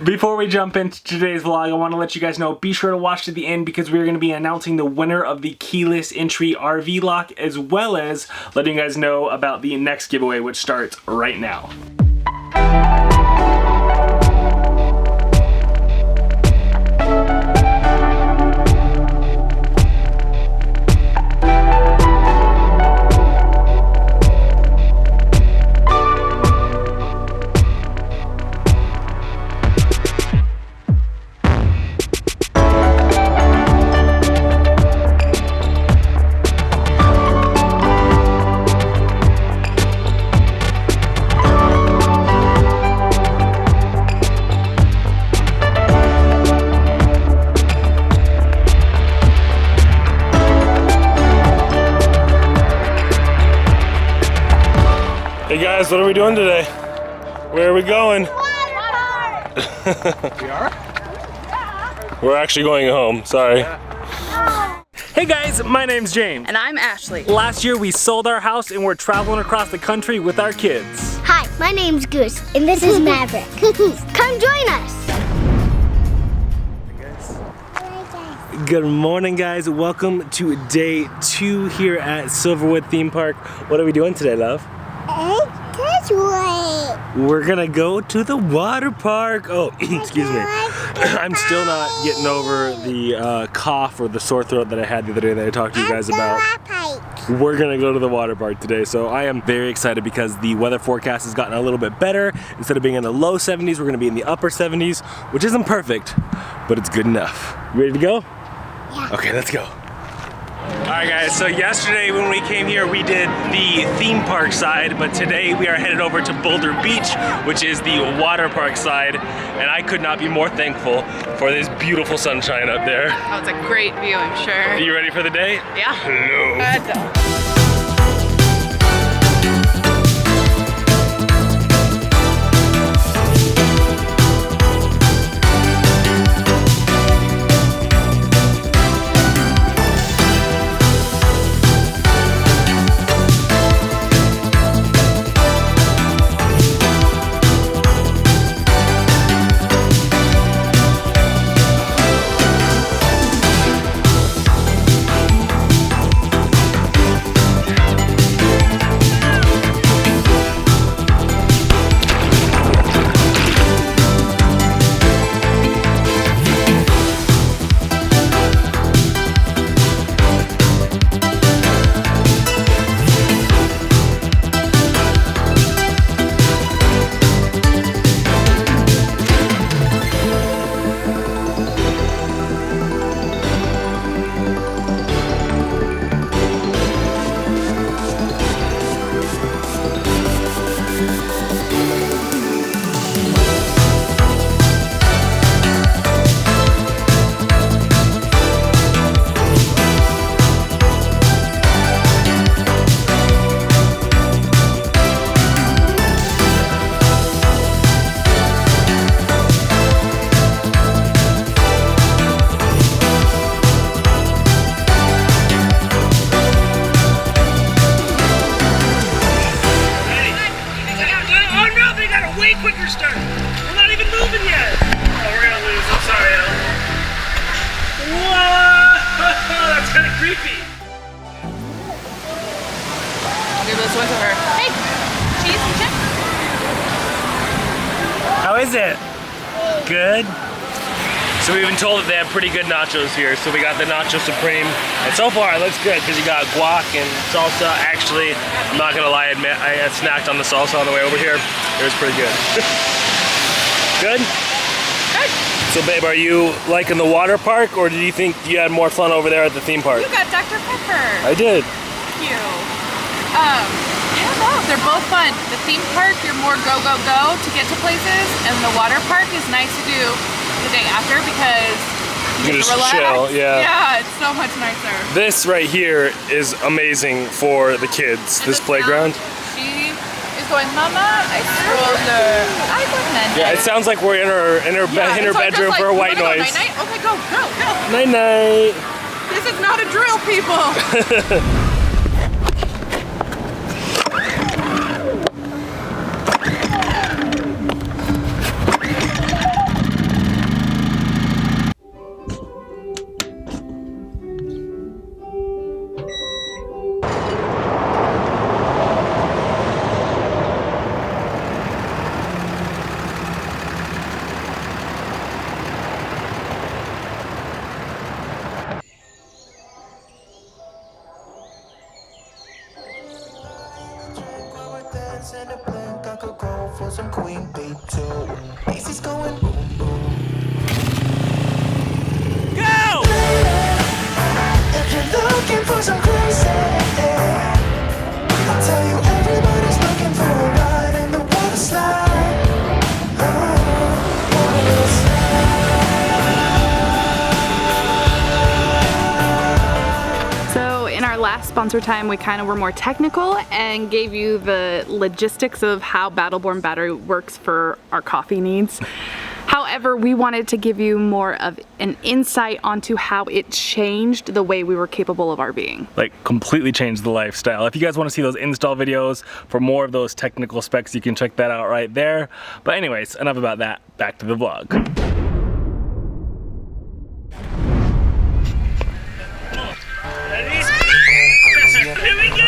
Before we jump into today's vlog, I want to let you guys know, be sure to watch to the end because we're going to be announcing the winner of the keyless entry RV lock, as well as letting you guys know about the next giveaway, which starts right now. Hey guys, what are we doing today? Where are we going? We are? We're actually going home, sorry. Hey guys, my name's James. And I'm Ashley. Last year we sold our house and we're traveling across the country with our kids. Hi, my name's Goose, and this is Maverick. Come join us. Good morning guys, welcome to day 2 here at Silverwood Theme Park. What are we doing today, love? We're gonna go to the water park. Oh, excuse me. I'm still not getting over the cough or the sore throat that I had the other day that I talked to you guys about. We're gonna go to the water park today, so I am very excited because the weather forecast has gotten a little bit better. Instead of being in the low 70s, we're gonna be in the upper 70s, which isn't perfect, but it's good enough. Ready to go? Yeah. Okay, let's go. Alright guys, so yesterday when we came here we did the theme park side, but today we are headed over to Boulder Beach, which is the water park side, and I could not be more thankful for this beautiful sunshine up there. Oh, it's a great view, I'm sure. Are you ready for the day? Yeah. Hello. Quicker start. We're not even moving yet. Oh, we're gonna lose. I'm sorry, Al. Whoa! That's kind of creepy. I'll give this one to her. Hey, cheese and chips. How is it? Good? So we've been told that they have pretty good nachos here, so we got the Nacho Supreme, and so far it looks good because you got guac and salsa. Actually, I'm not gonna lie, I had snacked on the salsa on the way over here. It was pretty good. Good? Good. So babe, are you liking the water park, or do you think you had more fun over there at the theme park? You got Dr. Pepper. I did. Thank you. I don't know, they're both fun. The theme park, you're more go, go, go to get to places, and the water park is nice to do the day after because you get to relax. Chill, yeah. Yeah, it's so much nicer. This right here is amazing for the kids, And this the playground. sound, she is going, Mama, I stroller. I recommend Yeah, it sounds like we're in her bedroom like, for a white go noise. night night? Okay, go. Night night. This is not a drill, people. some queen bee too. Bass is going boom boom. Go! If you're looking for some crazy, I'll tell you everybody's looking for a ride in the water slide. Water slide. So in our last sponsor time, we kind of were more technical and gave you the logistics of how Battleborn battery works for our coffee needs. However, we wanted to give you more of an insight onto how it changed the way we were capable of RVing. Like completely changed the lifestyle. If you guys want to see those install videos for more of those technical specs, you can check that out right there. But anyways, enough about that. Back to the vlog. Here we go!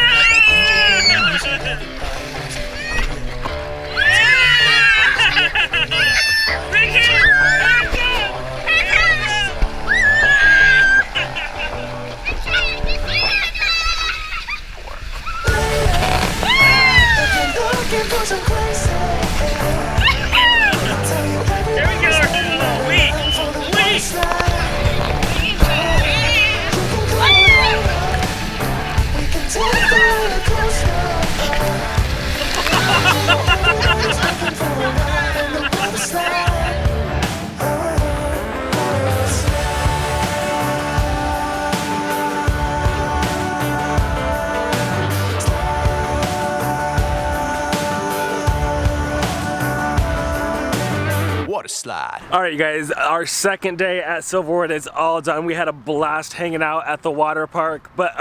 Slide. All right, you guys, our second day at Silverwood is all done. We had a blast hanging out at the water park, but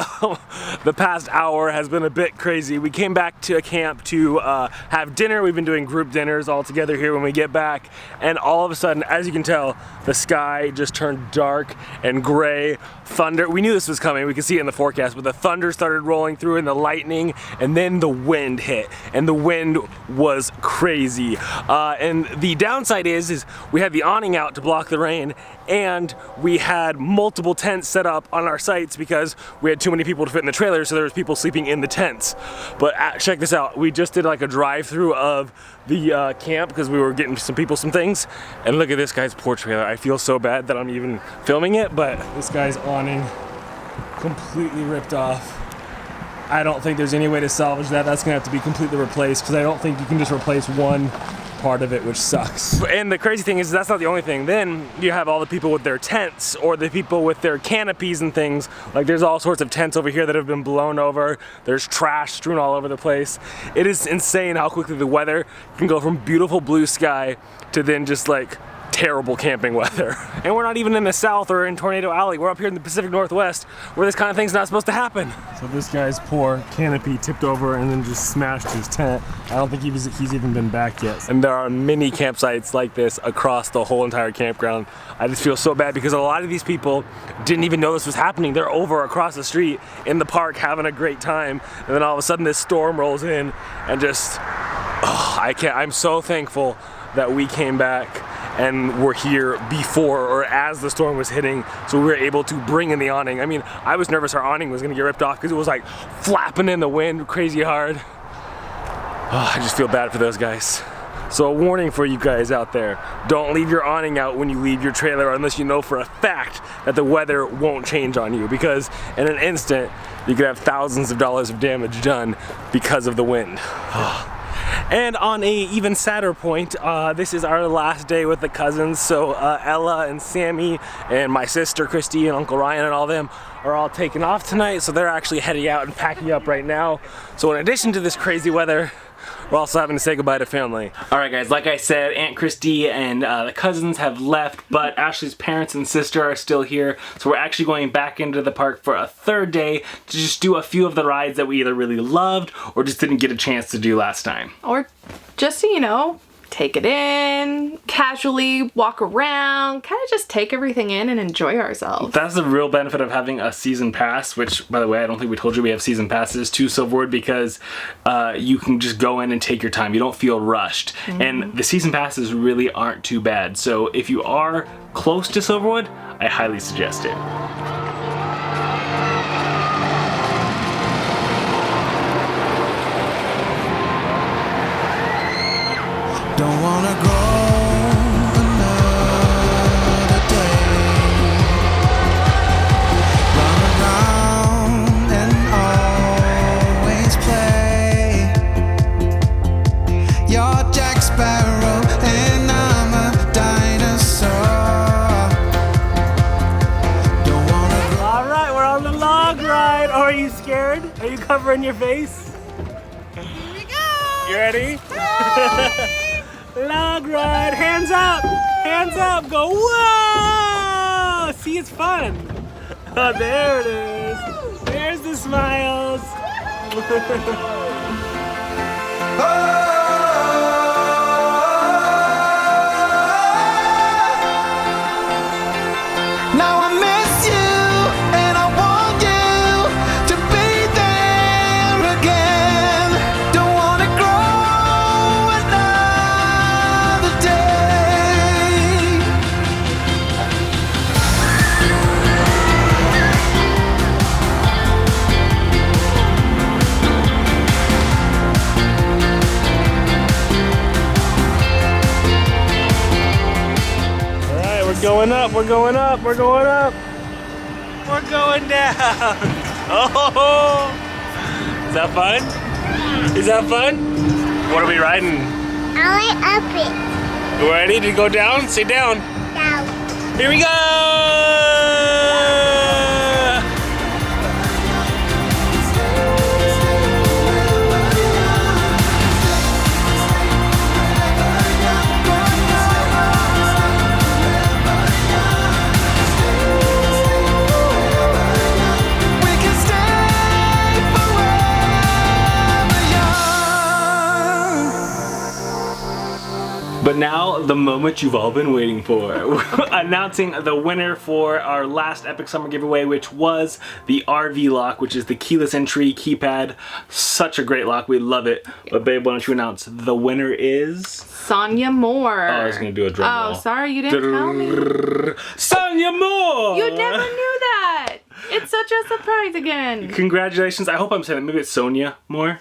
the past hour has been a bit crazy. We came back to a camp to have dinner. We've been doing group dinners all together here when we get back, and all of a sudden, as you can tell, the sky just turned dark and gray. Thunder, we knew this was coming, we could see it in the forecast, but the thunder started rolling through and the lightning, and then the wind hit, and the wind was crazy. And the downside is we had the awning out to block the rain, and we had multiple tents set up on our sites because we had too many people to fit in the trailer, so there was people sleeping in the tents. But check this out, we just did like a drive-through of the camp because we were getting some people some things, and look at this guy's poor trailer. I feel so bad that I'm even filming it, but this guy's awning completely ripped off. I don't think there's any way to salvage that. That's gonna have to be completely replaced because I don't think you can just replace one part of it, which sucks. And the crazy thing is that's not the only thing. Then you have all the people with their tents or the people with their canopies and things. Like there's all sorts of tents over here that have been blown over. There's trash strewn all over the place. It is insane how quickly the weather can go from beautiful blue sky to then just like terrible camping weather. And we're not even in the South or in Tornado Alley. We're up here in the Pacific Northwest where this kind of thing's not supposed to happen. So this guy's poor canopy tipped over and then just smashed his tent. I don't think he's even been back yet. And there are many campsites like this across the whole entire campground. I just feel so bad because a lot of these people didn't even know this was happening. They're over across the street in the park having a great time, and then all of a sudden this storm rolls in and just, oh, I'm so thankful that we came back and we're here before or as the storm was hitting, so we were able to bring in the awning. I mean, I was nervous our awning was gonna get ripped off because it was like flapping in the wind crazy hard. Oh, I just feel bad for those guys. So a warning for you guys out there, don't leave your awning out when you leave your trailer unless you know for a fact that the weather won't change on you, because in an instant, you could have thousands of dollars of damage done because of the wind. And on a even sadder point, this is our last day with the cousins. So Ella and Sammy and my sister Christy and Uncle Ryan and all them are all taking off tonight. So they're actually heading out and packing up right now. So in addition to this crazy weather, we're also having to say goodbye to family. All right guys, like I said, Aunt Christy and the cousins have left, but Ashley's parents and sister are still here. So we're actually going back into the park for a third day to just do a few of the rides that we either really loved or just didn't get a chance to do last time. Or just so you know, take it in, casually walk around, kind of just take everything in and enjoy ourselves. That's the real benefit of having a season pass, which, by the way, I don't think we told you we have season passes to Silverwood, because you can just go in and take your time. You don't feel rushed. And the season passes really aren't too bad. So if you are close to Silverwood, I highly suggest it. Don't wanna go another day. Run around and always play. You're Jack Sparrow and I'm a dinosaur. Don't wanna go. All right, we're on the log ride. Oh, are you scared? Are you covering your face? Here we go. You ready? Log ride, hands up, go, whoa! See, it's fun. Oh, there it is. There's the smiles. Now I miss you and I want you to be there again. Don't wanna grow another day. All right, we're going up, we're going up, we're going up. We're going down. Oh, is that fun? Is that fun? What are we riding? I like up it. You ready to go down? Sit down. Down. Here we go! We can stay forever young. But now, the moment you've all been waiting for. Announcing the winner for our last Epic Summer giveaway, which was the RV lock, which is the keyless entry keypad. Such a great lock, we love it. But babe, why don't you announce the winner is? Sonia Moore. Oh, I was gonna do a drum roll. Oh, sorry, you didn't tell me. Sonia Moore! You never knew that. It's such a surprise again. Congratulations. I hope I'm saying that. Maybe it's Sonia Moore.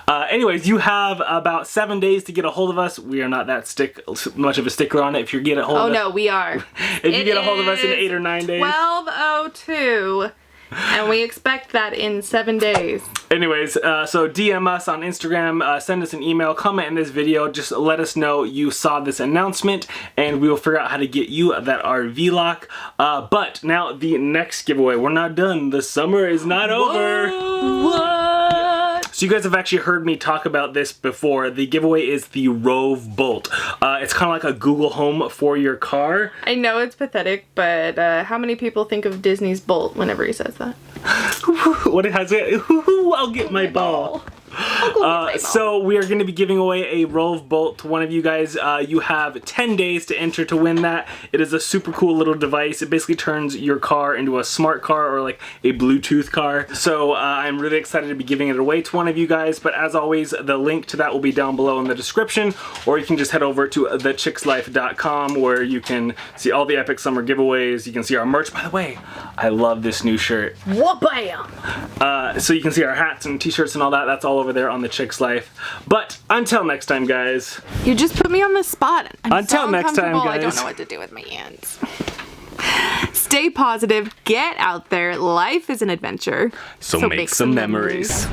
Anyways, you have about 7 days to get a hold of us. We are not that much of a stickler on it. If you get a hold of us. Oh no, we are. If you get a hold of us in 8 or 9 days. 12:02. And we expect that in 7 days. Anyways, so DM us on Instagram, send us an email, comment in this video, just let us know you saw this announcement, and we will figure out how to get you that RV lock. But now the next giveaway, we're not done. The summer is not over. What? So you guys have actually heard me talk about this before. The giveaway is the Rove Bolt. It's kind of like a Google Home for your car. I know it's pathetic, but how many people think of Disney's Bolt whenever he says that? What it has it? I'll get my ball. So we are going to be giving away a Rove Bolt to one of you guys. You have 10 days to enter to win that. It is a super cool little device. It basically turns your car into a smart car or like a Bluetooth car. So I'm really excited to be giving it away to one of you guys. But as always, the link to that will be down below in the description, or you can just head over to thechickslife.com where you can see all the Epic Summer giveaways. You can see our merch. By the way, I love this new shirt. Wha-bam! So you can see our hats and t-shirts and all that. That's all over there on the Chick's Life. But until next time, guys. You just put me on the spot. Until next time, I don't guys. know what to do with my hands. Stay positive. Get out there. Life is an adventure. So make some memories.